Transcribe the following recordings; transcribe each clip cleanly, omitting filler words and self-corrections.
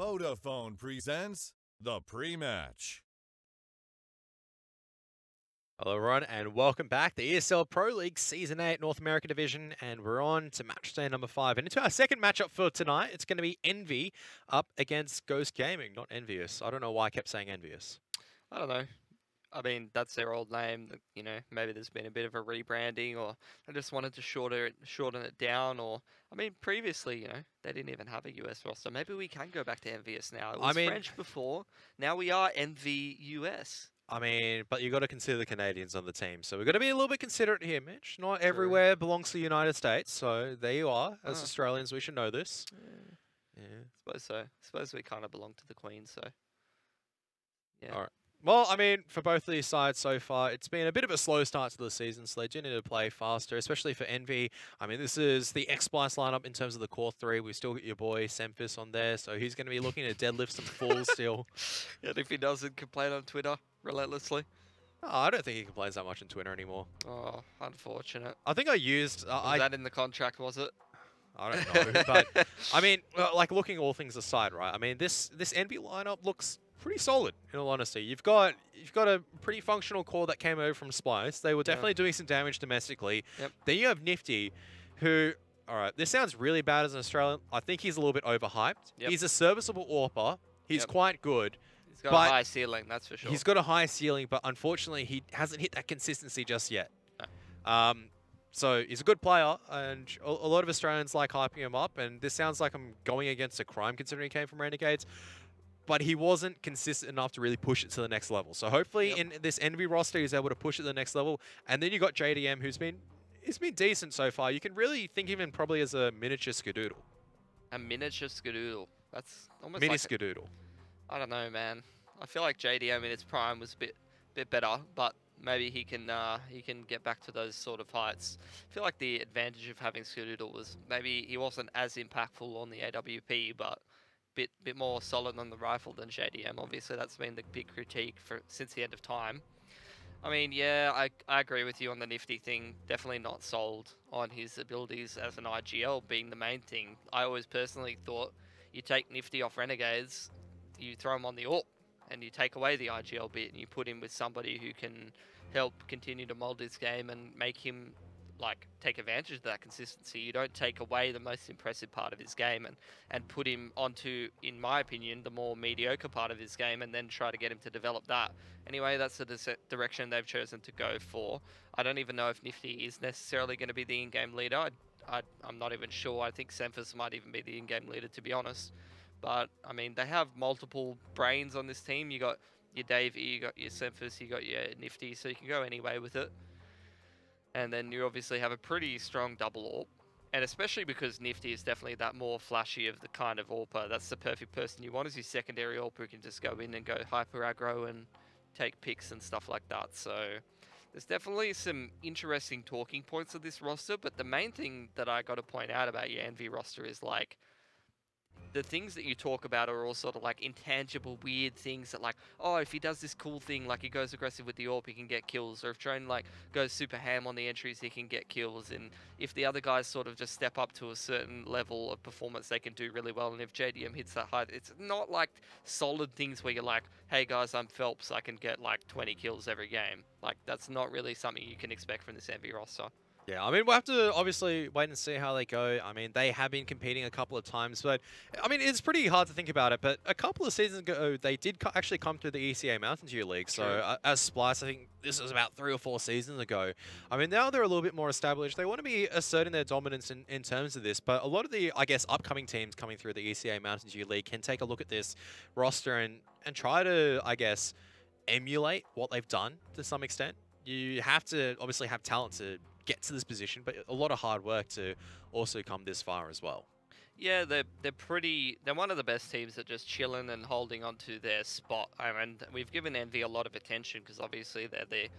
Vodafone presents the pre-match. Hello everyone and welcome back to ESL Pro League Season 8 North America Division, and we're on to match day number 5. And into our second matchup for tonight, it's going to be Envy up against Ghost Gaming, not Envious. I don't know why I kept saying Envious. I don't know. I mean, that's their old name. You know, maybe there's been a bit of a rebranding, or they just wanted to shorten it down. Or, I mean, previously, you know, they didn't even have a US roster. Maybe we can go back to Envious now. It was French before. Now we are Envy US. I mean, but you got to consider the Canadians on the team, so we've got to be a little bit considerate here, Mitch. Not everywhere belongs to the United States, so there you are. As Australians, we should know this. Yeah. Suppose so. Suppose we kind of belong to the Queen, so yeah. All right. Well, I mean, for both of these sides so far, it's been a bit of a slow start to the season, so they do need to play faster, especially for Envy. I mean, this is the X-Splice lineup in terms of the core 3. We still got your boy Semphis on there, so he's going to be looking to deadlift some falls still. And if he doesn't complain on Twitter relentlessly. Oh, I don't think he complains that much on Twitter anymore. Oh, unfortunate. I think I used... was that in the contract, was it? I don't know, but I mean, like, looking all things aside, right? I mean, this Envy lineup looks pretty solid, in all honesty. You've got a pretty functional core that came over from Splice. They were definitely doing some damage domestically. Yep. Then you have Nifty, who, all right, this sounds really bad as an Australian. I think he's a little bit overhyped. Yep. He's a serviceable AWPer. He's quite good. He's got a high ceiling, that's for sure. He's got a high ceiling, but unfortunately, he hasn't hit that consistency just yet. No. So he's a good player, and a lot of Australians like hyping him up, and this sounds like I'm going against a crime considering he came from Renegades. But he wasn't consistent enough to really push it to the next level. So hopefully in this Envy roster, he's able to push it to the next level. And then you got JDM, who's been decent so far. You can really think of him probably as a miniature Skadoodle. A miniature Skadoodle. That's almost Mini like Skadoodle. I don't know, man. I feel like JDM in its prime was a bit better, but maybe he can get back to those sort of heights. I feel like the advantage of having Skadoodle was maybe he wasn't as impactful on the AWP, but bit more solid on the rifle than JDM. Obviously, that's been the big critique since the end of time. I mean, yeah, I agree with you on the Nifty thing. Definitely not sold on his abilities as an IGL being the main thing. I always personally thought you take Nifty off Renegades, you throw him on the AWP, and you take away the IGL bit, and you put him with somebody who can help continue to mold his game and make him like take advantage of that consistency. You don't take away the most impressive part of his game and put him onto, in my opinion, the more mediocre part of his game, and then try to get him to develop that. Anyway, that's the direction they've chosen to go for. I don't even know if Nifty is necessarily going to be the in-game leader. I'm not even sure. I think Semphis might even be the in-game leader, to be honest. But, I mean, they have multiple brains on this team. You got your Davey, you got your Semphis, you got your Nifty, so you can go any way with it. And then you obviously have a pretty strong double AWP. And especially because Nifty is definitely that more flashy of the kind of AWPer. That's the perfect person you want as your secondary AWPer who can just go in and go hyper aggro and take picks and stuff like that. So there's definitely some interesting talking points of this roster. But the main thing that I got to point out about your Envy roster is like, the things that you talk about are all sort of like intangible, weird things that like, oh, if he does this cool thing, like he goes aggressive with the AWP, he can get kills. Or if Drone like goes super ham on the entries, he can get kills. And if the other guys sort of just step up to a certain level of performance, they can do really well. And if JDM hits that height, it's not like solid things where you're like, hey guys, I'm Phelps, I can get like 20 kills every game. Like that's not really something you can expect from this Envy roster. Yeah, I mean, we'll have to obviously wait and see how they go. I mean, they have been competing a couple of times, but I mean, it's pretty hard to think about it. But a couple of seasons ago, they did actually come through the ECA Mountain Dew League. So as Splice, I think this was about 3 or 4 seasons ago. I mean, now they're a little bit more established. They want to be asserting their dominance in terms of this. But a lot of the, I guess, upcoming teams coming through the ECA Mountain Dew League can take a look at this roster and try to, I guess, emulate what they've done to some extent. You have to obviously have talent to get to this position, but a lot of hard work to also come this far as well. Yeah, they're one of the best teams that just chilling and holding on to their spot. And we've given Envy a lot of attention because obviously they're the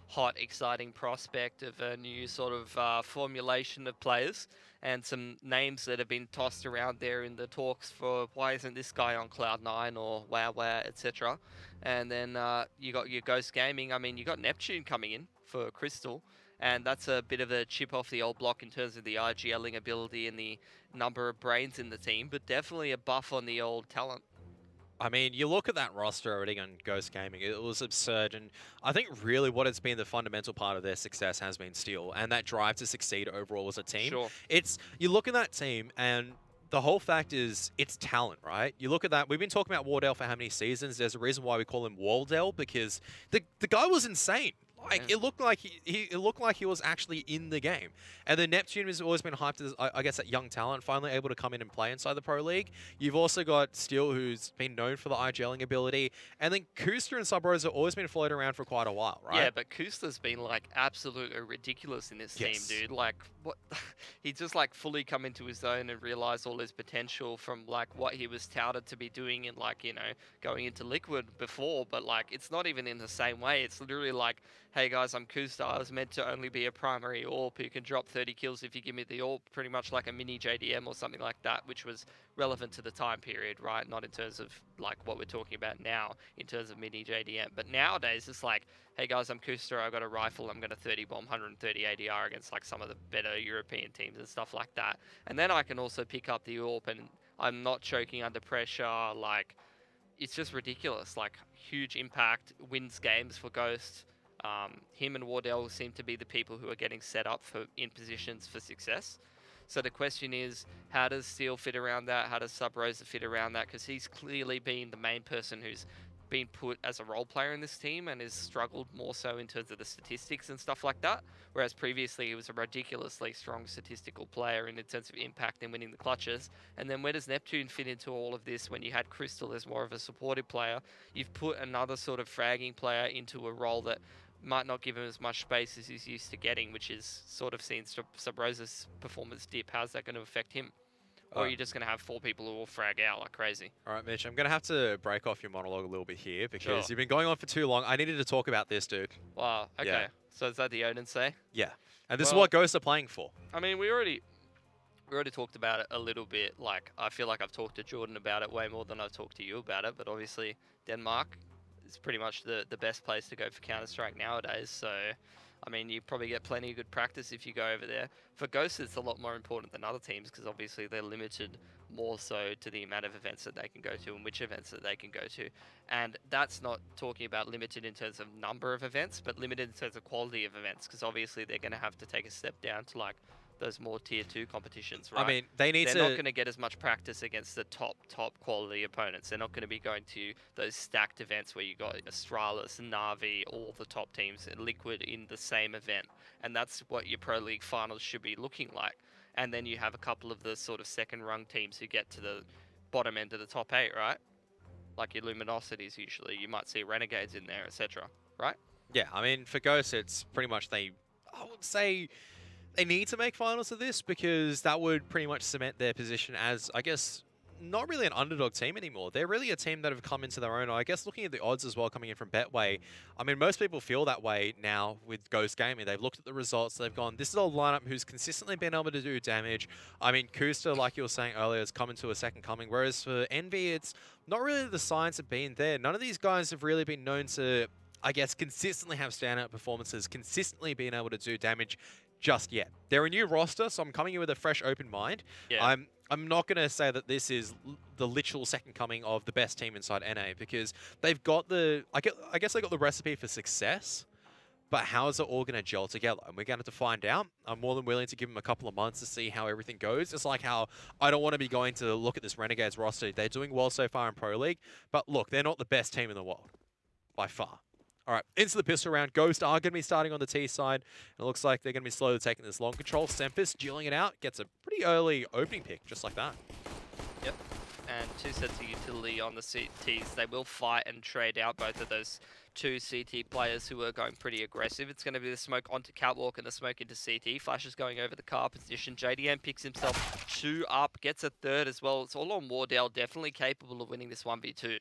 hot, exciting prospect of a new sort of formulation of players, and some names that have been tossed around there in the talks for why isn't this guy on Cloud9 or wow, etc. And then you got your Ghost Gaming. I mean, you got Neptune coming in for Crystal. And that's a bit of a chip off the old block in terms of the RGLing ability and the number of brains in the team, but definitely a buff on the old talent. I mean, you look at that roster already on Ghost Gaming, it was absurd, and I think really what it's been the fundamental part of their success has been Steel, and that drive to succeed overall as a team. Sure. You look at that team, and the whole fact is it's talent, right? You look at that, we've been talking about Wardell for how many seasons? There's a reason why we call him Wardell, because the guy was insane. Like, Yeah. it looked like it looked like he was actually in the game. And then Neptune has always been hyped as, I guess, that young talent, finally able to come in and play inside the Pro League. You've also got Steel, who's been known for the IGLing ability. And then Kuster and Sub Rose have always been floating around for quite a while, right? Yeah, but Kusta's been like absolutely ridiculous in this Yes. team, dude. Like, what? He just like fully come into his own and realized all his potential from like what he was touted to be doing in like, you know, going into Liquid before. But like, it's not even in the same way. It's literally like, hey guys, I'm Kusta. I was meant to only be a primary AWP who can drop 30 kills if you give me the AWP, pretty much like a mini JDM or something like that, which was relevant to the time period, right? Not in terms of like what we're talking about now, in terms of mini JDM. But nowadays, it's like, hey guys, I'm Kusta. I got a rifle. I'm going to 30 bomb 130 ADR against like some of the better European teams and stuff like that. And then I can also pick up the AWP and I'm not choking under pressure. Like, it's just ridiculous. Like, huge impact, wins games for Ghost. Him and Wardell seem to be the people who are getting set up for in positions for success. So the question is, how does Steel fit around that? How does Sub Rosa fit around that? Because he's clearly been the main person who's been put as a role player in this team and has struggled more so in terms of the statistics and stuff like that. Whereas previously he was a ridiculously strong statistical player in terms of impact and winning the clutches. And then where does Neptune fit into all of this when you had Crystal as more of a supportive player? You've put another sort of fragging player into a role that might not give him as much space as he's used to getting, which is sort of seen Sub Rosa's performance dip. How's that going to affect him? Or are you just going to have 4 people who will frag out like crazy? All right, Mitch, I'm going to have to break off your monologue a little bit here because Sure. you've been going on for too long. I needed to talk about this, dude. Wow, okay. Yeah. So is that the Odin say? Yeah. And this is Well- what Ghosts are playing for. I mean, we already talked about it a little bit. Like, I feel like I've talked to Jordan about it way more than I've talked to you about it. But obviously, Denmark is pretty much the best place to go for Counter-Strike nowadays. So, I mean, you probably get plenty of good practice if you go over there. For Ghosts, it's a lot more important than other teams because obviously they're limited more so to the amount of events that they can go to and which events that they can go to. And that's not talking about limited in terms of number of events, but limited in terms of quality of events because obviously they're going to have to take a step down to like those more tier 2 competitions, right? I mean, they need They're to... not going to get as much practice against the top quality opponents. They're not going to be going to those stacked events where you got Astralis, Na'Vi, all the top teams, and Liquid in the same event. And that's what your Pro League finals should be looking like. And then you have a couple of the sort of second rung teams who get to the bottom end of the top 8, right? Like your Luminosities usually. You might see Renegades in there, etc. Right? Yeah, I mean, for Ghosts, it's pretty much I would say they need to make finals of this because that would pretty much cement their position as, I guess, not really an underdog team anymore. They're really a team that have come into their own. I guess looking at the odds as well coming in from Betway, I mean, most people feel that way now with Ghost Gaming. They've looked at the results. They've gone, this is a lineup who's consistently been able to do damage. I mean, Kusta, like you were saying earlier, has come into a second coming, whereas for Envy, it's not really the signs have been there. None of these guys have really been known to, I guess, consistently have standout performances, consistently being able to do damage just yet. They're a new roster, so I'm coming in with a fresh, open mind. Yeah. I'm not going to say that this is the literal second coming of the best team inside NA because they've got the, I guess they got the recipe for success, but how is it all going to gel together? And we're going to have to find out. I'm more than willing to give them a couple of months to see how everything goes. It's like how I don't want to be going to look at this Renegades roster. They're doing well so far in Pro League, but look, they're not the best team in the world by far. All right, into the pistol round. Ghost are going to be starting on the T side. It looks like they're going to be slowly taking this long control. Sempus dueling it out. Gets a pretty early opening pick, just like that. Yep. And 2 sets of utility on the CTs. They will fight and trade out both of those 2 CT players who are going pretty aggressive. It's going to be the smoke onto Catwalk and the smoke into CT. Flash is going over the car position. JDM picks himself 2 up, gets a 3rd as well. It's all on Wardell, definitely capable of winning this 1v2.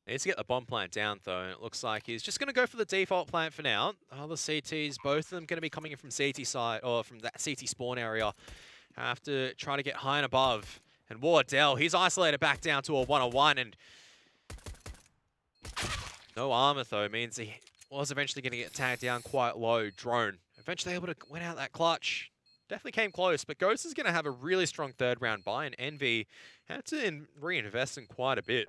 Needs to get the bomb plant down, though. And it looks like he's just going to go for the default plant for now. Other CTs, both of them going to be coming in from CT side, or from that CT spawn area. Have to try to get high and above. And Wardell, he's isolated back down to a 1-on-1. And no armor, though, means he was eventually going to get tagged down quite low. Drone, eventually able to win out that clutch. definitely came close, but Ghost is going to have a really strong third round buy, and Envy had to reinvest in quite a bit.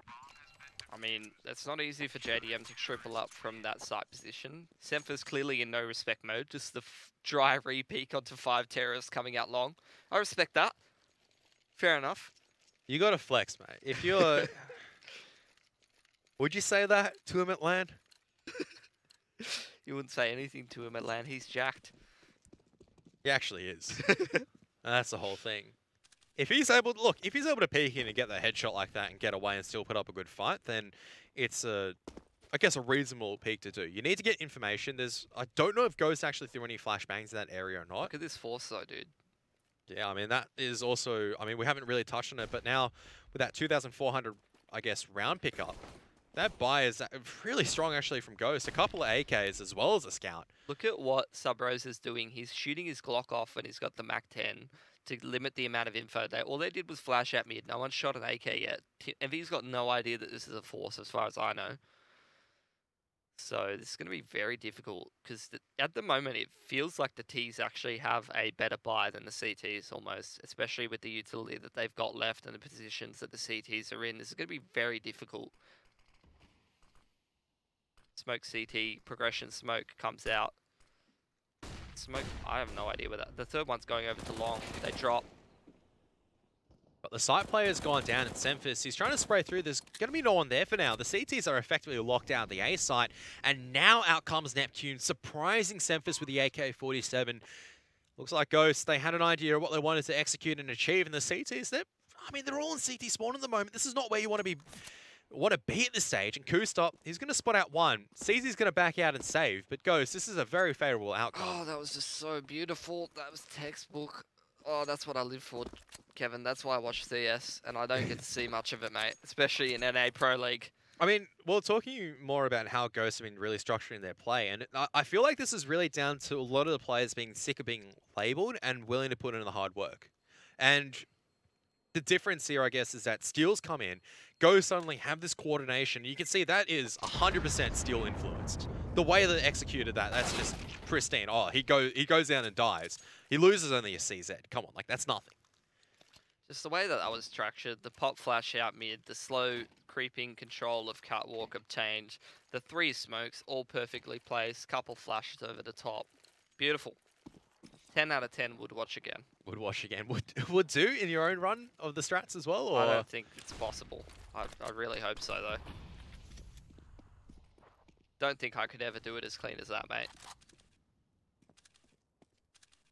I mean, it's not easy for JDM to triple up from that site position. Sempha's clearly in no respect mode, just the dry re-peek onto 5 terrorists coming out long. I respect that. Fair enough. You got to flex, mate. If you're... Would you say that to him at LAN? You wouldn't say anything to him at LAN. He's jacked. He actually is. That's the whole thing. If he's able to, look, if he's able to peek in and get that headshot like that and get away and still put up a good fight, then it's I guess a reasonable peek to do. You need to get information. I don't know if Ghost actually threw any flashbangs in that area or not. Look at this force though, dude. Yeah, I mean, that is also, I mean, we haven't really touched on it, but now with that 2,400, I guess, round pickup, that buy is really strong actually from Ghost. A couple of AKs as well as a scout. Look at what Subrose is doing. He's shooting his Glock off and he's got the MAC-10 to limit the amount of info. All they did was flash at mid. No one shot an AK yet. Envy's got no idea that this is a force as far as I know. So this is going to be very difficult because at the moment it feels like the Ts actually have a better buy than the CTs almost, especially with the utility that they've got left and the positions that the CTs are in. This is going to be very difficult. Smoke CT, progression smoke comes out. Smoke, I have no idea where that. The third one's going over to long. They drop. But the site player's gone down at Semphis. He's trying to spray through. There's going to be no one there for now. The CTs are effectively locked out of the A site. And now out comes Neptune, surprising Semphis with the AK-47. Looks like Ghost, they had an idea of what they wanted to execute and achieve. And the CTs, they're all in CT spawn at the moment. This is not where you want to be at this stage. And Kustop, he's going to spot out one. CZ's going to back out and save. But Ghost, this is a very favorable outcome. Oh, that was just so beautiful. That was textbook. Oh, that's what I live for, Kevin. That's why I watch CS, and I don't get to see much of it, mate, especially in NA Pro League. I mean, well, talking more about how Ghosts have been really structuring their play, and I feel like this is really down to a lot of the players being sick of being labelled and willing to put in the hard work. And the difference here, I guess, is that Steel's come in, Ghosts suddenly have this coordination. You can see that is 100% Steel influenced. The way they executed that, that's just pristine. Oh, he goes down and dies. He loses only a CZ. Come on, like, that's nothing. Just the way that was structured, the pop flash out mid, the slow creeping control of Catwalk obtained, the 3 smokes all perfectly placed, couple flashes over the top. Beautiful. 10 out of 10 would watch again. Would watch again. Would do in your own run of the strats as well? Or? I don't think it's possible. I really hope so, though. Don't think I could ever do it as clean as that, mate.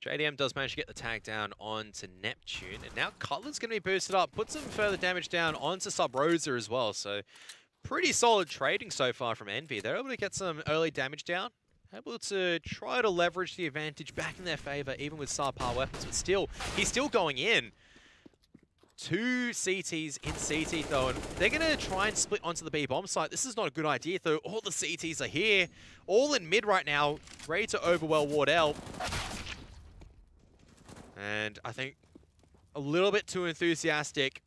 JDM does manage to get the tag down onto Neptune, and now Cutler's going to be boosted up, put some further damage down onto Sub Rosa as well, so pretty solid trading so far from Envy. They're able to get some early damage down, able to try to leverage the advantage back in their favor, even with subpar weapons, but still, he's still going in. 2 CTs in CT though, and they're going to try and split onto the B bomb site. This is not a good idea though. All the CTs are here, all in mid right now, ready to overwhelm Wardell. And I think a little bit too enthusiastic.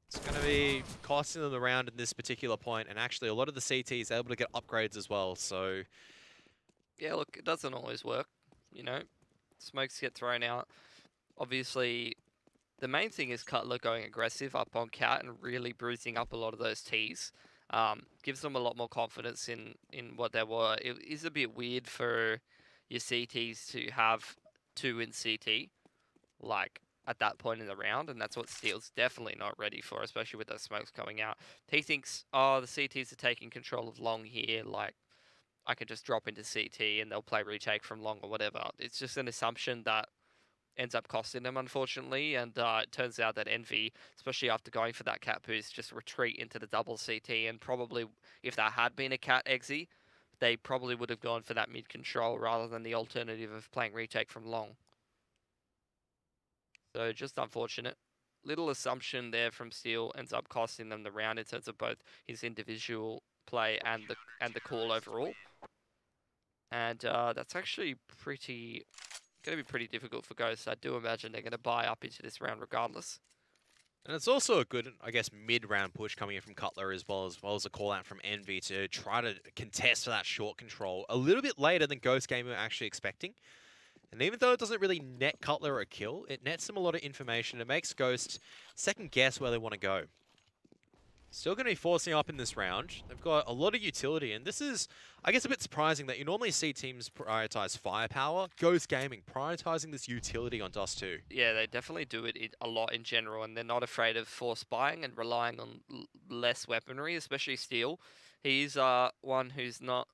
It's going to be costing them the round at this particular point. And actually, a lot of the CTs are able to get upgrades as well. So, yeah, look, it doesn't always work. You know, smokes get thrown out. Obviously, the main thing is Cutler going aggressive up on Cat and really bruising up a lot of those Ts. Gives them a lot more confidence in what they were. It is a bit weird for your CTs to have 2 in CT, like at that point in the round, and that's what Steel's definitely not ready for, especially with those smokes coming out. He thinks, oh, the CTs are taking control of long here, like I can just drop into CT and they'll play retake from long or whatever. It's just an assumption that ends up costing them, unfortunately, and it turns out that Envy, especially after going for that cat boost, just retreat into the double CT, and probably if that had been a cat exi, they probably would have gone for that mid control rather than the alternative of playing retake from long. So just unfortunate. Little assumption there from Steel ends up costing them the round in terms of both his individual play and the call overall. And that's actually going to be pretty difficult for Ghost. I do imagine they're going to buy up into this round regardless. and it's also a good, I guess, mid-round push coming in from Cutler as well as a call out from Envy to try to contest for that short control a little bit later than Ghost Gamer were actually expecting. And even though it doesn't really net Cutler a kill, it nets them a lot of information. It makes Ghost second guess where they want to go. Still going to be forcing up in this round. They've got a lot of utility, and this is, I guess, a bit surprising that you normally see teams prioritize firepower. Ghost Gaming prioritizing this utility on Dust 2. Yeah, they definitely do it a lot in general, and they're not afraid of force buying and relying on less weaponry, especially steel. He's one who's not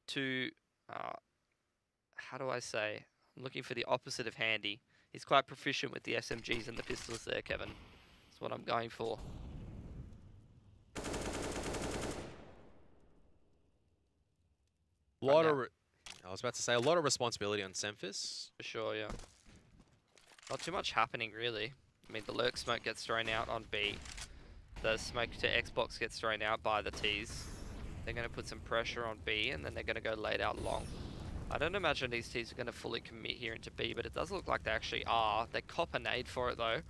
too, how do I say? I'm looking for the opposite of handy. He's quite proficient with the SMGs and the pistols there, Kevin. That's what I'm going for. I was about to say, a lot of responsibility on Semphis. For sure, yeah. Not too much happening, really. I mean, the lurk smoke gets thrown out on B. The smoke to Xbox gets thrown out by the Ts. They're going to put some pressure on B, and then they're going to go laid out long. I don't imagine these Ts are going to fully commit here into B, but it does look like they actually are. They cop a nade for it, though.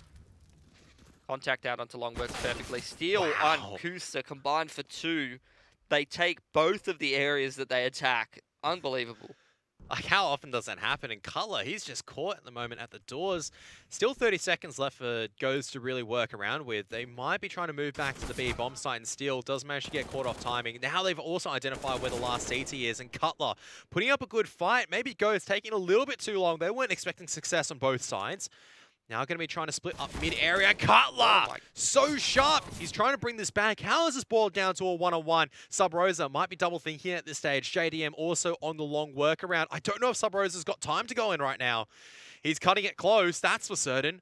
Contact out onto long works perfectly. Steel and Kusa combined for 2. They take both of the areas that they attack. Unbelievable. Like, how often does that happen? And Cutler, he's just caught at the moment at the doors. Still 30 seconds left for Ghost to really work around with. They might be trying to move back to the B bomb site, and Steel does manage to get caught off timing. Now they've also identified where the last CT is, and Cutler putting up a good fight. Maybe Ghost taking a little bit too long. They weren't expecting success on both sides. Now going to be trying to split up mid-area. Cutler! So sharp! He's trying to bring this back. How is this boiled down to a one-on-one? Sub Rosa might be double thinking at this stage. JDM also on the long workaround. I don't know if Sub Rosa's got time to go in right now. He's cutting it close, that's for certain.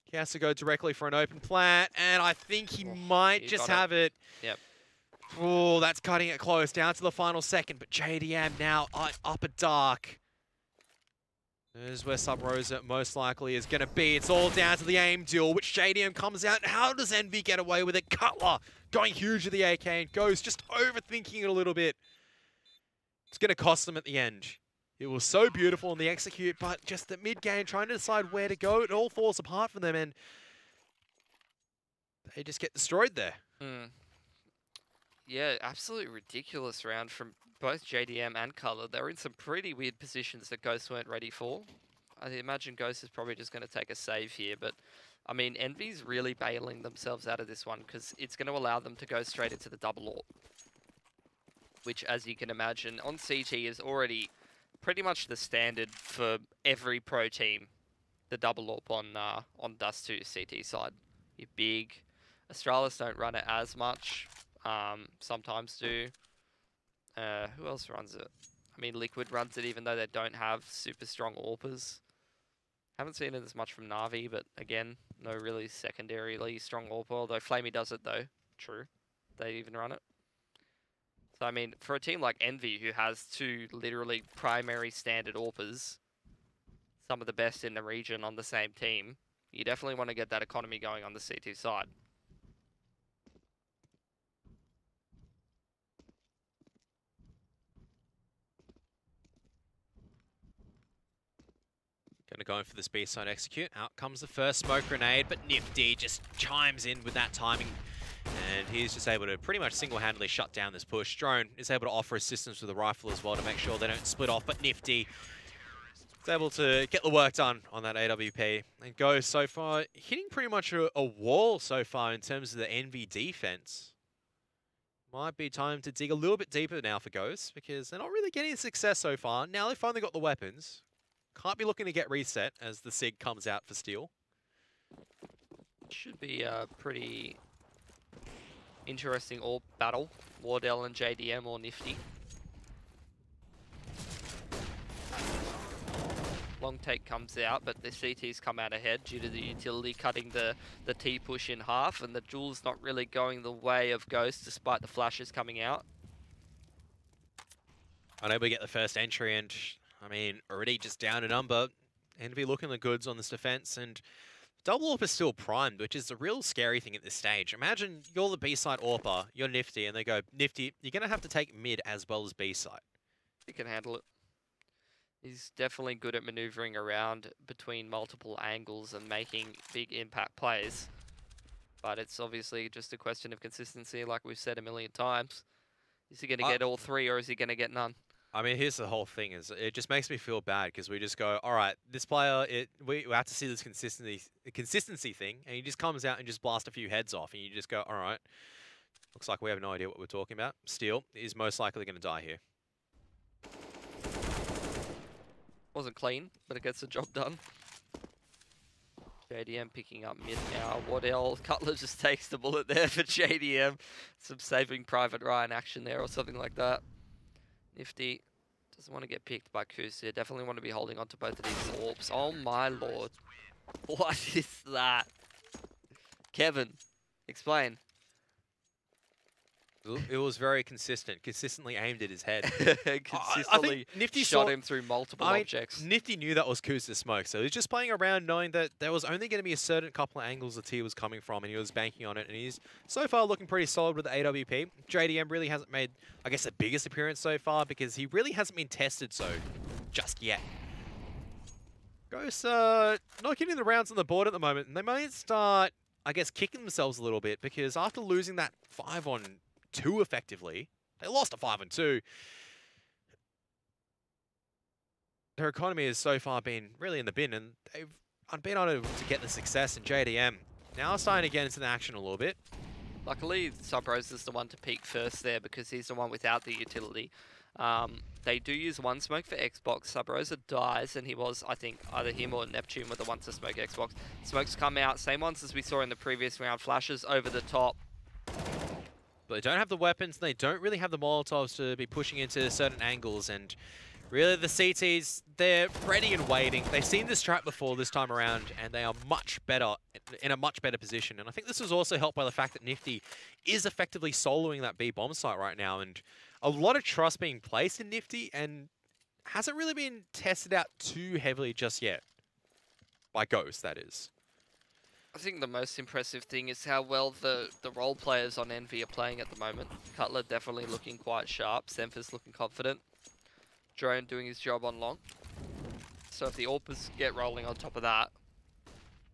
He has to go directly for an open plant, and I think he might just have it. Yep. Oh, that's cutting it close, down to the final second, but JDM now up a dark. This is where Sub Rosa most likely is going to be. It's all down to the aim duel, which JDM comes out. How does Envy get away with it? Cutler going huge with the AK and Ghost just overthinking it a little bit. It's going to cost them at the end. It was so beautiful in the execute, but just the mid-game trying to decide where to go, it all falls apart for them, and they just get destroyed there. Yeah, absolutely ridiculous round from both JDM and Cutler. They're in some pretty weird positions that Ghost weren't ready for. I imagine Ghost is probably just going to take a save here, but I mean, Envy's really bailing themselves out of this one because it's going to allow them to go straight into the double AWP, which, as you can imagine, on CT is already pretty much the standard for every pro team. The double AWP on Dust 2 CT side. You're big. Astralis don't run it as much. Sometimes do. Who else runs it? I mean, Liquid runs it even though they don't have super strong AWPers. Haven't seen it as much from Na'Vi, but again, no really secondarily strong AWPer, although Flamey does it though. True. They even run it. So I mean, for a team like Envy, who has 2 literally primary standard AWPers, some of the best in the region on the same team, you definitely want to get that economy going on the C2 side. Going to go in for this B-side execute. Out comes the first smoke grenade, but Nifty just chimes in with that timing. And he's just able to pretty much single-handedly shut down this push. Drone is able to offer assistance with the rifle as well to make sure they don't split off, but Nifty is able to get the work done on that AWP. And Ghost so far hitting pretty much a wall so far in terms of the Envy defense. Might be time to dig a little bit deeper now for Ghost because they're not really getting success so far. Now they've finally got the weapons. Can't be looking to get reset as the SIG comes out for Steel. Should be a pretty interesting AWP battle. Wardell and JDM or Nifty. Long take comes out, but the CTs come out ahead due to the utility cutting the T push in half, and the duel's not really going the way of Ghost despite the flashes coming out. Unable to get the first entry, and I mean, already just down a number. Envy looking the goods on this defense, and double AWP is still primed, which is a real scary thing at this stage. Imagine you're the B-side AWPer, you're Nifty, and they go, Nifty, you're going to have to take mid as well as B-side. He can handle it. He's definitely good at maneuvering around between multiple angles and making big impact plays. But it's obviously just a question of consistency, like we've said a million times. Is he going to get all 3 or is he going to get none? I mean, here's the whole thing: is it just makes me feel bad because we just go, all right, this player, we have to see this consistency thing, and he just comes out and just blasts a few heads off, and you just go, all right, looks like we have no idea what we're talking about. Steel is most likely going to die here. Wasn't clean, but it gets the job done. JDM picking up mid now. Wardell Cutler just takes the bullet there for JDM. Some Saving Private Ryan action there or something like that. Nifty doesn't want to get picked by Koos here. Definitely want to be holding on to both of these orbs. Oh my lord. What is that? Kevin, explain. It was very consistently aimed at his head. Consistently Nifty shot him through multiple objects. Nifty knew that was Koos' smoke, so he's just playing around knowing that there was only going to be a certain couple of angles the T was coming from, and he was banking on it, and he's so far looking pretty solid with the AWP. JDM really hasn't made, I guess, the biggest appearance so far because he really hasn't been tested so just yet. Ghost not getting the rounds on the board at the moment, and they might start, I guess, kicking themselves a little bit because after losing that 5-on-2 effectively, they lost a 5-on-2. Their economy has so far been really in the bin, and they've been unable to get the success in JDM. Now starting to get into the action a little bit. Luckily, Subrose is the one to peak first there because he's the one without the utility. They do use one smoke for Xbox. Subrosa dies, and he was, I think, either him or Neptune were the ones to smoke Xbox. Smokes come out, same ones as we saw in the previous round. Flashes over the top. But they don't have the weapons, they don't really have the Molotovs to be pushing into certain angles, and really the CTs, they're ready and waiting. They've seen this trap before this time around, and they are much better, in a much better position. And I think this was also helped by the fact that Nifty is effectively soloing that B bomb site right now, and a lot of trust being placed in Nifty, and hasn't really been tested out too heavily just yet. By Ghost, that is. I think the most impressive thing is how well the role players on Envy are playing at the moment. Cutler definitely looking quite sharp. Xemphis looking confident. Drone doing his job on long. So if the AWPers get rolling on top of that,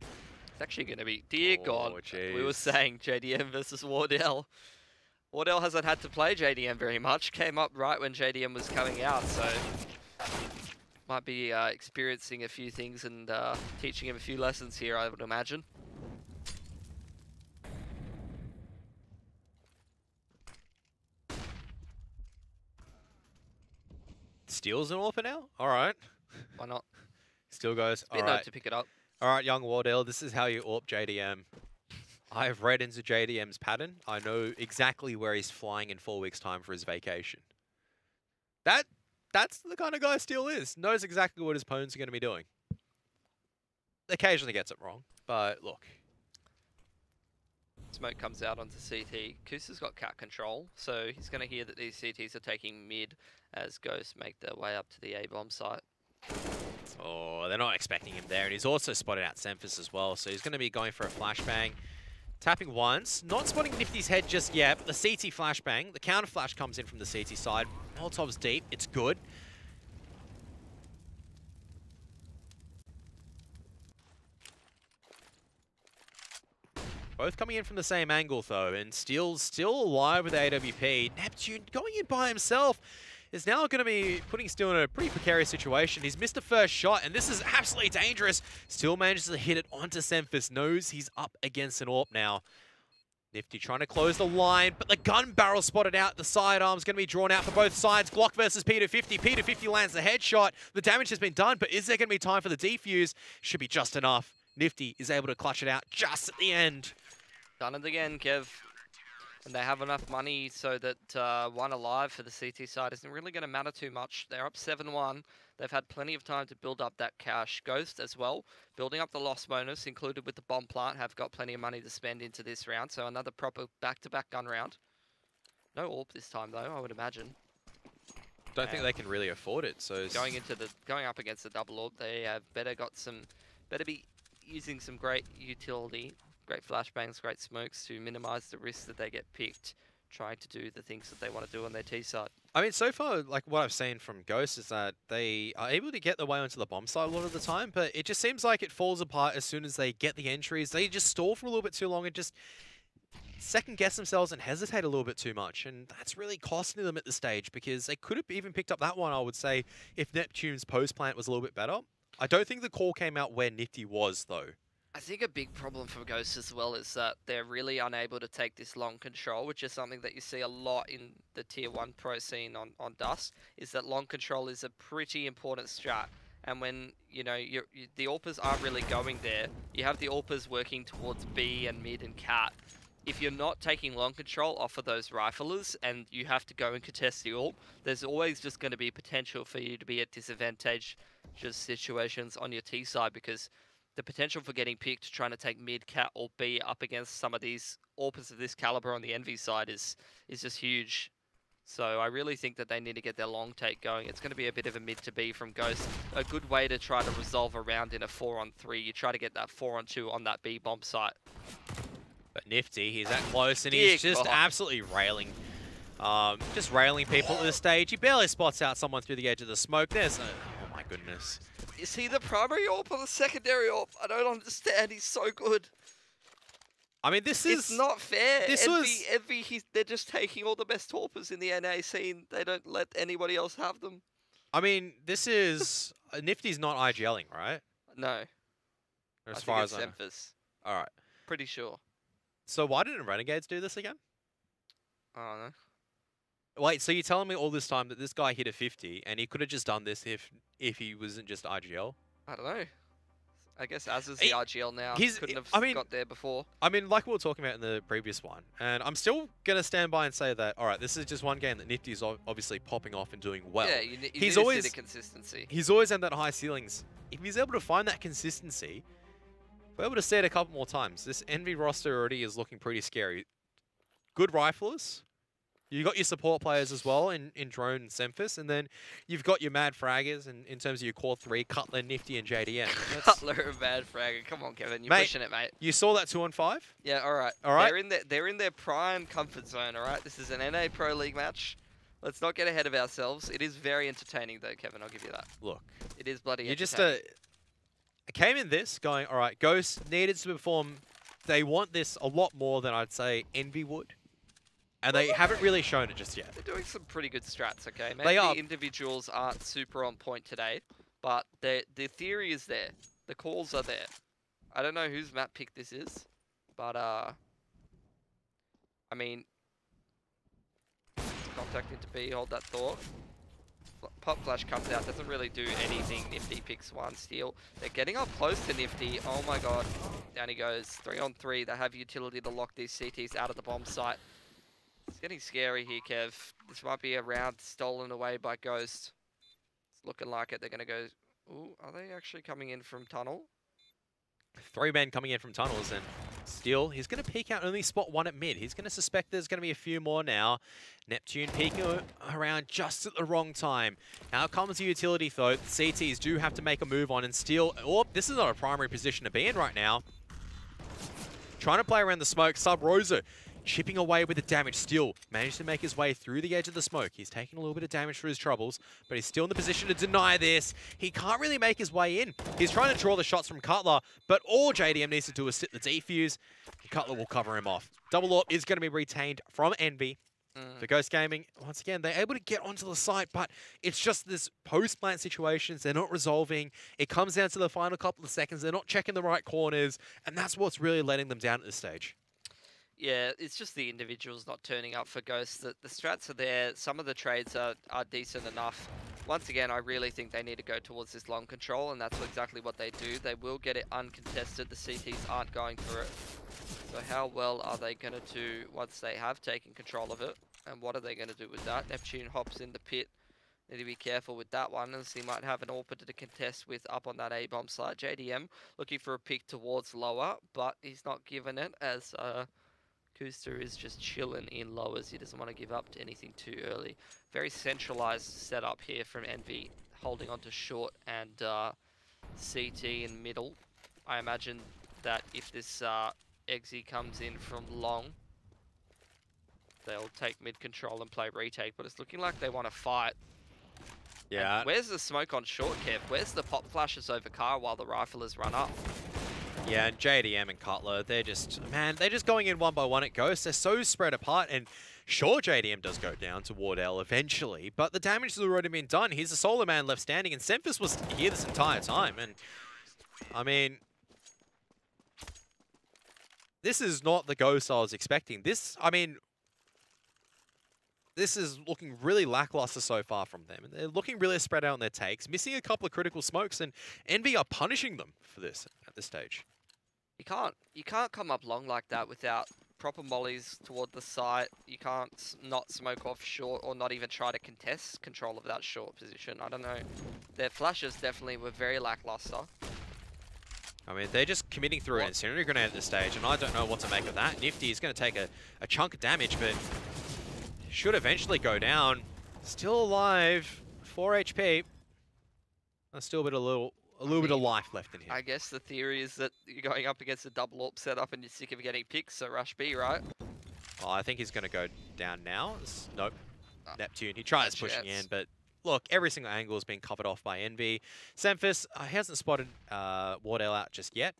it's actually going to be, dear God, geez. We were saying JDM versus Wardell. Wardell hasn't had to play JDM very much. Came up right when JDM was coming out, so might be experiencing a few things and teaching him a few lessons here, I would imagine. Steals an AWP now? Alright. Why not? Still goes, Bit alright. to pick it up. Alright, young Wardell, this is how you AWP JDM. I have read into JDM's pattern. I know exactly where he's flying in 4 weeks' time for his vacation. That's the kind of guy Steel is. Knows exactly what his opponents are going to be doing. Occasionally gets it wrong, but look. Smoke comes out onto CT. Koos has got cat control, so he's going to hear that these CTs are taking mid as Ghosts make their way up to the A-bomb site. Oh, they're not expecting him there, and he's also spotted out Xemphis as well, so he's going to be going for a flashbang. Tapping once, not spotting Nifty's head just yet, but the CT flashbang, the counter flash comes in from the CT side. Molotov's deep, it's good. Both coming in from the same angle though, and Steel's still alive with AWP. Neptune going in by himself is now going to be putting Steel in a pretty precarious situation. He's missed the first shot, and this is absolutely dangerous. Steel manages to hit it onto Xemphis, knows he's up against an AWP now. Nifty trying to close the line, but the gun barrel spotted out. The sidearm's going to be drawn out for both sides. Glock versus P250. P250 lands the headshot. The damage has been done, but is there going to be time for the defuse? Should be just enough. Nifty is able to clutch it out just at the end. Done it again, Kev. And they have enough money so that one alive for the CT side isn't really going to matter too much. They're up 7-1. They've had plenty of time to build up that cash. Ghost as well, building up the loss bonus included with the bomb plant, have got plenty of money to spend into this round. So another proper back-to-back gun round. No AWP this time though, I would imagine. Don't think they can really afford it. So going up against the double AWP, they have better be using some great utility. Great flashbangs, great smokes to minimize the risk that they get picked, trying to do the things that they want to do on their T side. I mean, so far, like what I've seen from Ghost is that they are able to get their way onto the bomb side a lot of the time, but it just seems like it falls apart as soon as they get the entries. They just stall for a little bit too long. It just second guess themselves and hesitate a little bit too much, and that's really costing them at this stage because they could have even picked up that one, I would say, if Neptune's post plant was a little bit better. I don't think the call came out where Nifty was, though. I think a big problem for Ghost as well is that they're really unable to take this long control, which is something that you see a lot in the Tier 1 pro scene on Dust, is that long control is a pretty important strat. And when, you know, the AWPers aren't really going there, you have the AWPers working towards B and mid and cat. If you're not taking long control off of those riflers and you have to go and contest the AWP, there's always just going to be potential for you to be at disadvantageous situations on your T side, because the potential for getting picked trying to take mid, cat, or B up against some of these AWPers of this caliber on the Envy side is just huge. So I really think that they need to get their long take going. It's going to be a bit of a mid to B from Ghost. A good way to try to resolve a round in a 4-on-3. You try to get that 4-on-2 on that B bomb site. But Nifty, he's that close and he's just absolutely railing. Just railing people at this stage. He barely spots out someone through the edge of the smoke. There's oh my goodness. Is he the primary AWP or the secondary AWP? I don't understand. He's so good. I mean, this is... It's not fair. Envy, they're just taking all the best AWPers in the NA scene. They don't let anybody else have them. I mean, this is... Nifty's not IGLing, right? No. As far as I know. Semphis. All right. Pretty sure. So why didn't Renegades do this again? I don't know. Wait, so you're telling me all this time that this guy hit a 50 and he could have just done this if he wasn't just IGL? I don't know. I guess Az is the RGL now. Couldn't have got there before. I mean, like we were talking about in the previous one, and I'm still going to stand by and say that, all right, this is just one game that Nifty's obviously popping off and doing well. Yeah, you need to see the consistency. He's always had that high ceilings. If he's able to find that consistency, we're able to see it a couple more times. This Envy roster already is looking pretty scary. Good riflers. You got your support players as well in Drone and Semphis, and then you've got your mad fraggers in terms of your core 3, Cutler, Nifty, and JDM. Cutler and mad fragger. Come on, Kevin. You're pushing it, mate. You saw that 2-on-5? Yeah, all right. All right. They're in their prime comfort zone, all right? This is an NA Pro League match. Let's not get ahead of ourselves. It is very entertaining, though, Kevin. I'll give you that. Look. It is bloody You entertaining. I came in this going, all right, Ghost needed to perform. They want this a lot more than I'd say Envy would. And they haven't really shown it just yet. They're doing some pretty good strats, okay? Maybe They are. the individuals aren't super on point today, but the theory is there. The calls are there. I don't know whose map pick this is, but, I mean, contact into B, hold that thought. Pop flash comes out, doesn't really do anything. Nifty picks one steal. They're getting up close to Nifty. Oh my god. Down he goes. 3-on-3. They have utility to lock these CTs out of the bomb site. It's getting scary here, Kev. This might be a round stolen away by Ghost. It's looking like it. They're going to go... Ooh, are they actually coming in from tunnel? 3 men coming in from tunnels, and Steel, he's going to peek out, only spot 1 at mid. He's going to suspect there's going to be a few more now. Neptune peeking around just at the wrong time. Now comes the utility, though. The CTs do have to make a move on, and Steel... Oh, this is not a primary position to be in right now. Trying to play around the smoke. Sub Rosa chipping away with the damage. Still managed to make his way through the edge of the smoke. He's taking a little bit of damage for his troubles, but he's still in the position to deny this. He can't really make his way in. He's trying to draw the shots from Cutler, but all JDM needs to do is sit the defuse. Cutler will cover him off. Double AWP is going to be retained from Envy. For Ghost Gaming, once again, they're able to get onto the site, but it's just this post-plant situations. They're not resolving. It comes down to the final couple of seconds. They're not checking the right corners, and that's what's really letting them down at this stage. Yeah, it's just the individuals not turning up for Ghost. The strats are there. Some of the trades are decent enough. Once again, I really think they need to go towards this long control, and that's exactly what they do. They will get it uncontested. The CTs aren't going for it. So how well are they going to do once they have taken control of it? And what are they going to do with that? Neptune hops in the pit. Need to be careful with that one, as he might have an AWP to contest with up on that A-bomb side. JDM looking for a pick towards lower, but he's not given it, as Kuster is just chilling in lowers. He doesn't want to give up to anything too early. Very centralized setup here from Envy, holding on to short and CT in middle. I imagine that if this Eggsy comes in from long, they'll take mid control and play retake, but it's looking like they want to fight. Yeah. And where's the smoke on short, Kev? Where's the pop flashes over car while the riflers run up? Yeah, and JDM and Cutler, they're just, man, they're just going in one by one at Ghost. They're so spread apart, and sure, JDM does go down to Wardell eventually, but the damage has already been done. He's the solo man left standing, and Semphis was here this entire time, and I mean, this is not the Ghost I was expecting. This, I mean, this is looking really lackluster so far from them. They're looking really spread out on their takes, missing a couple of critical smokes, and Envy are punishing them for this at this stage. You can't come up long like that without proper mollies toward the site. You can't not smoke off short or not even try to contest control of that short position. I don't know. Their flashes definitely were very lackluster. I mean, they're just committing through an Incendiary Grenade at this stage, and I don't know what to make of that. Nifty is going to take a chunk of damage, but should eventually go down. Still alive, 4 HP. There's still a little bit of life left in him. I guess the theory is that you're going up against a double AWP setup and you're sick of getting picked, so rush B, right? Oh, I think he's going to go down now. Nope. Neptune, he tries pushing in, but look, every single angle has been covered off by Envy. Semphis, he hasn't spotted Wardell out just yet.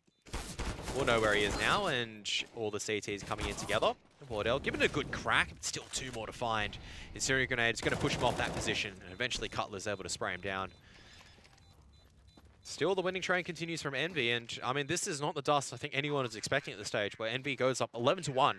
We'll know where he is now, and all the CTs coming in together. Wardell giving it a good crack, but still 2 more to find. Incendiary Grenade is going to push him off that position, and eventually Cutler's able to spray him down. Still, the winning train continues from Envy, and I mean, this is not the dust I think anyone is expecting at this stage, where Envy goes up 11-1.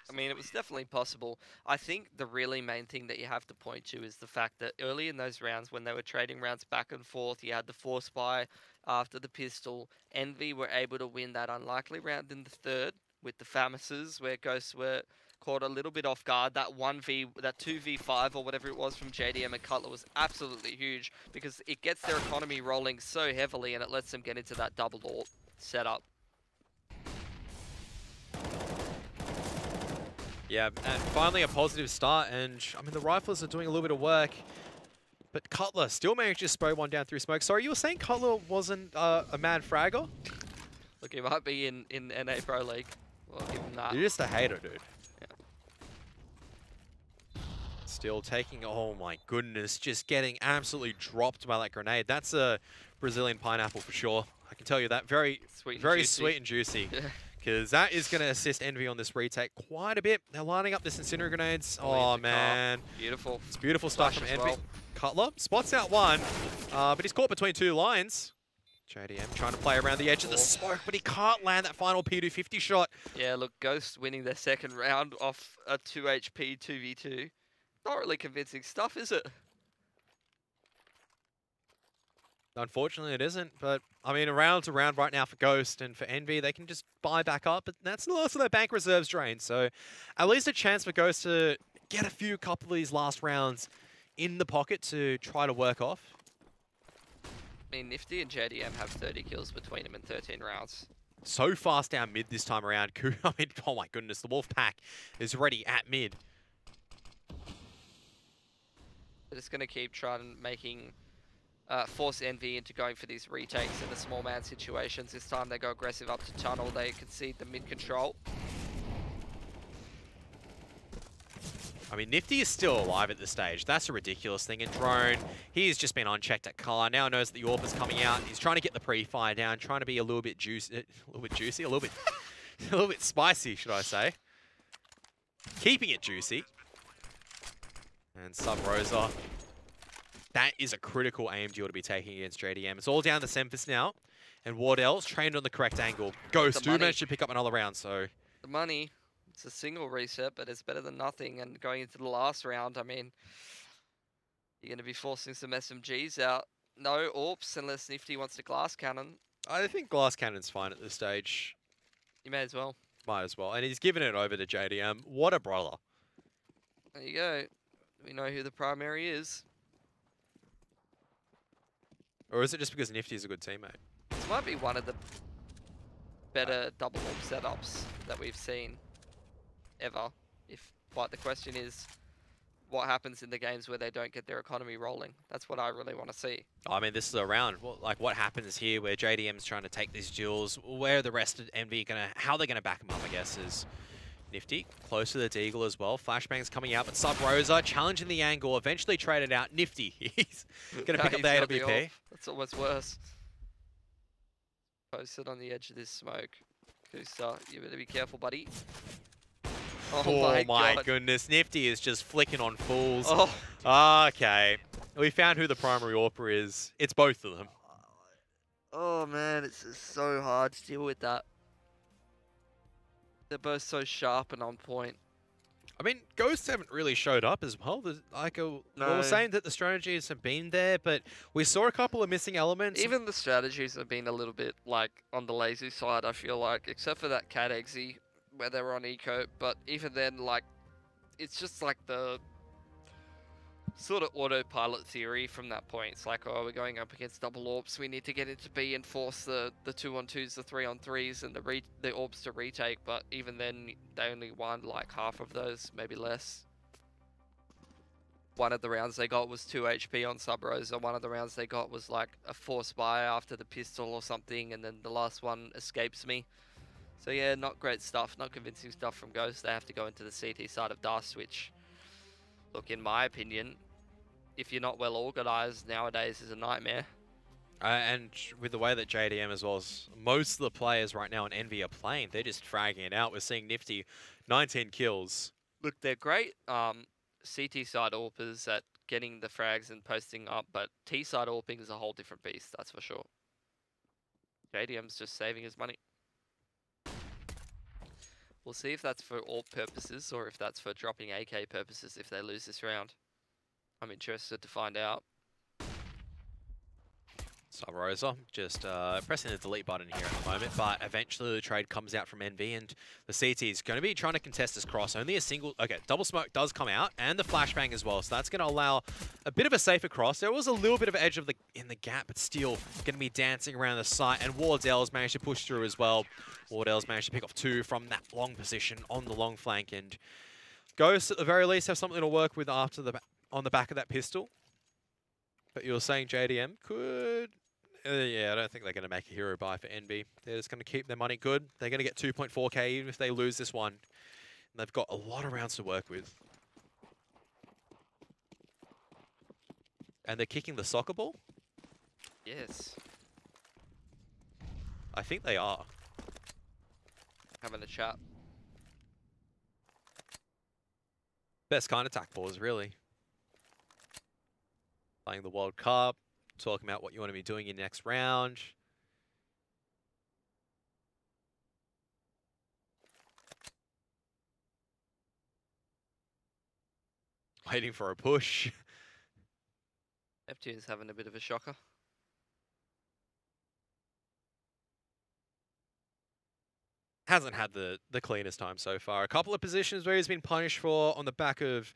I mean, it was definitely possible. I think the really main thing that you have to point to is the fact that early in those rounds, when they were trading rounds back and forth, you had the Force Buy after the pistol. Envy were able to win that unlikely round in the third with the Famises, where Ghosts were caught a little bit off guard. That 2v5 or whatever it was from JDM and Cutler was absolutely huge because it gets their economy rolling so heavily and it lets them get into that double AWP setup. Yeah, and finally a positive start, and I mean, the Riflers are doing a little bit of work, but Cutler still managed to spray one down through smoke. Sorry, you were saying Cutler wasn't a mad fragger? Look, he might be in NA Pro League. Well, give him that. You're just a hater, dude. Still taking, oh my goodness, just getting absolutely dropped by that grenade. That's a Brazilian pineapple for sure. I can tell you that. Very sweet and juicy. Because that is going to assist Envy on this retake quite a bit. They're lining up this Incendiary Grenades. Oh, man. Beautiful. It's beautiful stuff from Envy. Well. Cutler spots out one, but he's caught between 2 lines. JDM trying to play around the edge of the smoke, but he can't land that final P250 shot. Yeah, look, Ghost winning their second round off a 2 HP 2v2. Not really convincing stuff, is it? Unfortunately, it isn't. But, I mean, a round to round right now for Ghost, and for Envy, they can just buy back up. But that's the last of their bank reserves drained. So, at least a chance for Ghost to get a couple of these last rounds in the pocket to try to work off. I mean, Nifty and JDM have 30 kills between them in 13 rounds. So fast down mid this time around. I mean, oh my goodness, the Wolfpack is ready at mid. They're just going to keep trying making force Envy into going for these retakes in the small man situations. This time they go aggressive up to tunnel. They concede the mid control. I mean, Nifty is still alive at this stage. That's a ridiculous thing. And Drone, he's just been unchecked at car. Now knows that the AWP is coming out. He's trying to get the pre-fire down, trying to be a little bit juicy, a little bit spicy, should I say. Keeping it juicy. And Sub Rosa. That is a critical aim duel to be taking against JDM. It's all down to Semphis now. And Wardell's trained on the correct angle. Ghost do manage to pick up another round, so... The money, it's a single reset, but it's better than nothing. And going into the last round, I mean, you're going to be forcing some SMGs out. No AWPs unless Nifty wants to glass cannon. I think glass cannon's fine at this stage. You may as well. Might as well. And he's given it over to JDM. What a brother. There you go. We know who the primary is. Or is it just because Nifty is a good teammate? This might be one of the better double AWP setups that we've seen ever. But the question is, what happens in the games where they don't get their economy rolling? That's what I really want to see. I mean, this is a round. Like, what happens here where JDM's trying to take these duels? Where are the rest of Envy how they're gonna back him up? I guess is Nifty close to the Deagle as well. Flashbang's coming out, but Sub Rosa challenging the angle. Eventually traded out. Nifty, he's gonna pick up the AWP. That's almost worse. Posted on the edge of this smoke. Kusa, you better be careful, buddy. Oh my God. goodness, Nifty is just flicking on fools. Oh. Okay. We found who the primary AWPer is. It's both of them. Oh man, it's just so hard to deal with that. They're both so sharp and on point. I mean, Ghosts haven't really showed up as well. We No. were saying that the strategies have been there, but we saw a couple of missing elements. Even the strategies have been a little bit like on the lazy side, I feel like, except for that Cat Exy where they were on eco. But even then, like, it's just like the sort of autopilot theory from that point. It's like, oh, we're going up against double AWPs. We need to get into B and force the 2-on-2s, the 3-on-3s, and the AWPs to retake. But even then, they only won like half of those, maybe less. One of the rounds they got was 2 HP on Sub Rosa. One of the rounds they got was like a force buy after the pistol or something, and then the last one escapes me. So yeah, not great stuff, not convincing stuff from Ghost. They have to go into the CT side of Dust, which, look, in my opinion, if you're not well organized nowadays, is a nightmare. And with the way that JDM as well as most of the players right now in Envy are playing, they're just fragging it out. We're seeing Nifty, 19 kills. Look, they're great CT side AWPers at getting the frags and posting up, but T side AWPing is a whole different beast, that's for sure. JDM's just saving his money. We'll see if that's for AWP purposes or if that's for dropping AK purposes if they lose this round. I'm interested to find out. Sub Rosa just pressing the delete button here at the moment, but eventually the trade comes out from Envy and the CT is going to be trying to contest this cross. Only a single, okay, double smoke does come out and the flashbang as well, so that's going to allow a bit of a safer cross. There was a little bit of edge of in the gap, but still going to be dancing around the site, and Wardell's managed to push through as well. Wardell's managed to pick off 2 from that long position on the long flank, and Ghosts at the very least have something to work with after on the back of that pistol. But you're saying JDM could... yeah, I don't think they're going to make a hero buy for Envy. They're just going to keep their money good. They're going to get 2.4k even if they lose this one. And they've got a lot of rounds to work with. And they're kicking the soccer ball? Yes. I think they are. Having a chat. Best kind of attack balls, really. Playing the World Cup. Talking about what you want to be doing in next round. Waiting for a push. Neptune's having a bit of a shocker. Hasn't had the cleanest time so far. A couple of positions where he's been punished for on the back of...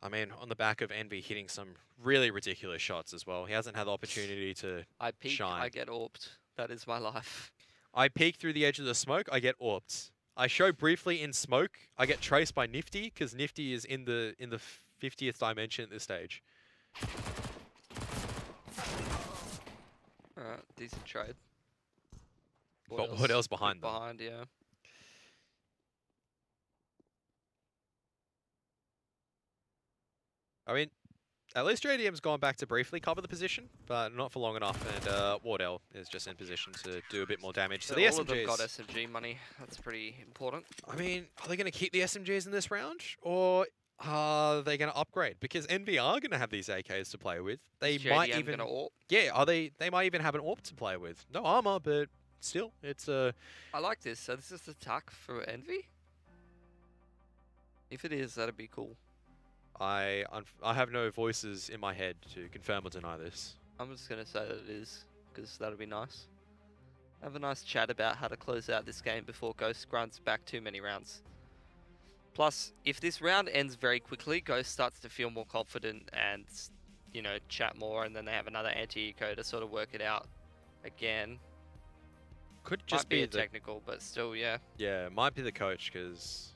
on the back of Envy hitting some really ridiculous shots as well. He hasn't had the opportunity to I peek, shine. I get AWPed. That is my life. I peek through the edge of the smoke, I get AWPed. I show briefly in smoke, I get traced by Nifty, because Nifty is in the 50th dimension at this stage. Alright, decent trade. But what else behind them? Behind, yeah. I mean, at least JDM's gone back to briefly cover the position, but not for long enough, and Wardell is just in position to do a bit more damage. So the all of them SMGs... got SMG money. That's pretty important. I mean, are they going to keep the SMGs in this round, or are they going to upgrade? Because Envy are going to have these AKs to play with. They Is might JDM even... gonna AWP? Yeah, they might even have an AWP to play with. No armor, but still, it's a... I like this. So this is the attack for Envy? If it is, that'd be cool. I have no voices in my head to confirm or deny this. I'm just going to say that it is, because that'd be nice. Have a nice chat about how to close out this game before Ghost grunts back too many rounds. Plus, if this round ends very quickly, Ghost starts to feel more confident and, you know, chat more, and then they have another anti-eco to sort of work it out again. Could just Might be a the technical, but still, yeah. Yeah, it might be the coach, because...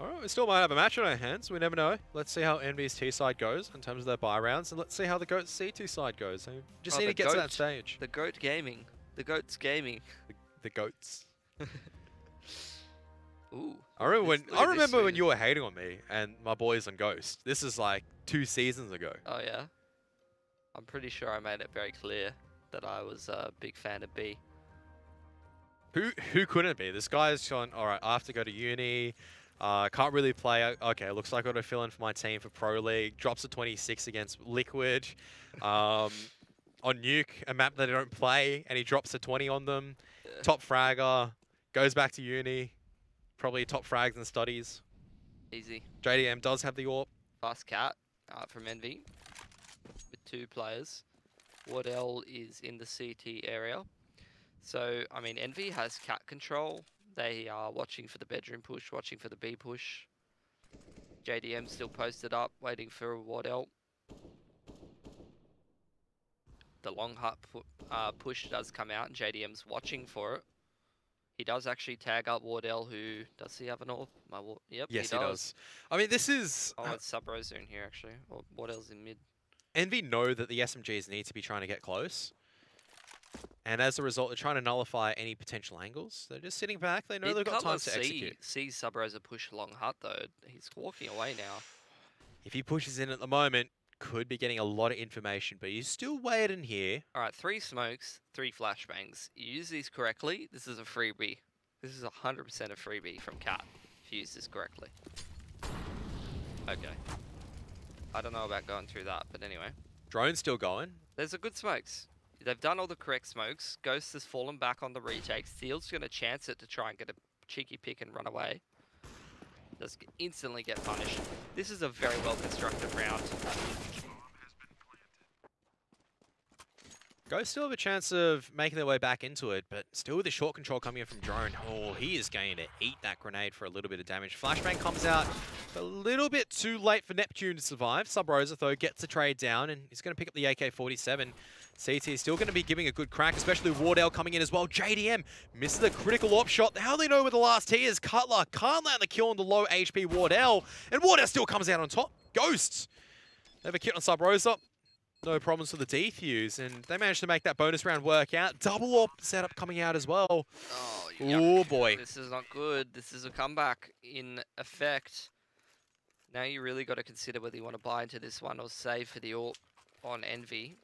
Alright, we still might have a match on our hands. We never know. Let's see how Envy's T side goes in terms of their buy rounds, and let's see how the GOAT's C2 side goes. So just need to get to that stage. The GOAT gaming. The GOAT's gaming. The GOATs. Ooh. I remember when you were hating on me and my boys on Ghost. This is like 2 seasons ago. Oh, yeah? I'm pretty sure I made it very clear that I was a big fan of B. Who couldn't be? This guy's gone, all right, I have to go to uni. Can't really play. Okay, looks like I've got to fill in for my team for Pro League. Drops a 26 against Liquid. On Nuke, a map that they don't play, and he drops a 20 on them. Yeah. Top fragger. Goes back to uni. Probably top frags and studies. Easy. JDM does have the AWP. Fast cat from Envy with 2 players. Wardell is in the CT area. So, I mean, Envy has cat control. They are watching for the bedroom push, watching for the B push. JDM still posted up, waiting for Wardell. The long hut push does come out, and JDM's watching for it. He does actually tag up Wardell, who... Does he have an AWP? Yep, Yes, he does. I mean, this is... Oh, it's Sub-Rosa in here, actually. Or Wardell's in mid. Envy know that the SMGs need to be trying to get close. And as a result, they're trying to nullify any potential angles. They're just sitting back. They know they've got time to execute. See Sub-Rosa push long hut, though. He's walking away now. If he pushes in at the moment, could be getting a lot of information, but he's still waiting here. All right, 3 smokes, 3 flashbangs. You use these correctly, this is a freebie. This is 100% a freebie from Cat, if you use this correctly. Okay. I don't know about going through that, but anyway. Drone's still going. There's a good smokes. They've done all the correct smokes. Ghost has fallen back on the retake. Steel's going to chance it to try and get a cheeky pick and run away. Does instantly get punished. This is a very well constructed round. Ghost still have a chance of making their way back into it, but still with the short control coming in from Drone. Oh, he is going to eat that grenade for a little bit of damage. Flashbang comes out a little bit too late for Neptune to survive. Sub-Rosa, though, gets the trade down, and he's going to pick up the AK-47. CT is still going to be giving a good crack, especially Wardell coming in as well. JDM misses a critical AWP shot. How do they know where the last T is? Cutler can't land the kill on the low HP Wardell, and Wardell still comes out on top. Ghosts never kit on Sub-Rosa. No problems with the defuse, and they managed to make that bonus round work out. Double AWP setup coming out as well. Oh, oh boy. This is not good. This is a comeback in effect. Now you really got to consider whether you want to buy into this one or save for the AWP on Envy.